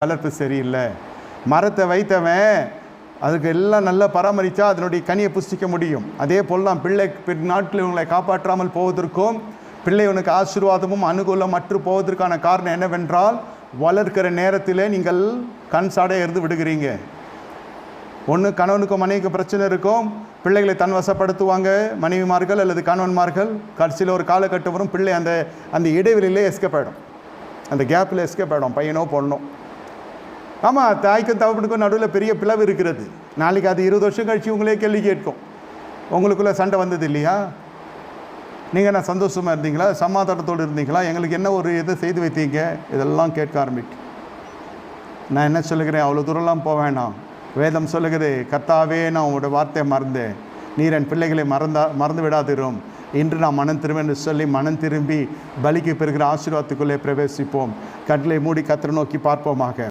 வளர்ப்பு சரியில்லை. மரத்தை வைத்தவன் அதுக்கு எல்லாம் நல்லா பராமரித்தா அதனுடைய கனியை புசிக்க முடியும். அதே போல் தான் பிள்ளை நாட்டில் உங்களை காப்பாற்றாமல் போவதற்கும் பிள்ளை உனக்கு ஆசீர்வாதமும் அனுகூலம் மற்ற போவதற்கான காரணம் என்னவென்றால், வளர்க்கிற நேரத்தில் நீங்கள் கண் சாடையாக இருந்து விடுகிறீங்க. ஒன்று கணவனுக்கும் மனைவிக்கும் பிரச்சனை இருக்கும், பிள்ளைகளை தன் வசப்படுத்துவாங்க மனைவிமார்கள் அல்லது கணவன்மார்கள். கடைசியில் ஒரு காலகட்டம் வரும், பிள்ளை அந்த இடைவெளியிலே எஸ்கேப் ஆகிடும், அந்த கேப்பில் எஸ்கேப் ஆகிடும், பையனோ பொண்ணோ. ஆமாம், தாய்க்கும் தகப்பனுக்கும் நடுவில் பெரிய பிளவு இருக்கிறது. நாளைக்கு அது 20 வருஷம் கழிச்சு உங்களே கேள்வி கேட்கும், உங்களுக்குள்ளே சண்டை வந்தது இல்லையா, நீங்கள் என்ன சந்தோஷமாக இருந்தீங்களா, சமாதானத்தோடு இருந்தீங்களா, எங்களுக்கு என்ன ஒரு இதை செய்து வைத்தீங்க, இதெல்லாம் கேட்க ஆரம்பிக்கும். நான் என்ன சொல்லுகிறேன், அவ்வளோ தூரம்லாம் போக வேணாம். வேதம் சொல்லுகிறது, கர்த்தாவே நான் உங்களோட வார்த்தையை மறந்தேன், நீர் என் பிள்ளைகளை மறந்து விடாதிரும், இன்று நான் மனம் திரும்ப என்று சொல்லி மனம் திரும்பி பலிக்கு பெறுகிற ஆசீர்வாதத்துக்குள்ளே பிரவேசிப்போம். கட்டளை மூடி கர்த்தரை நோக்கி பார்ப்போமாக.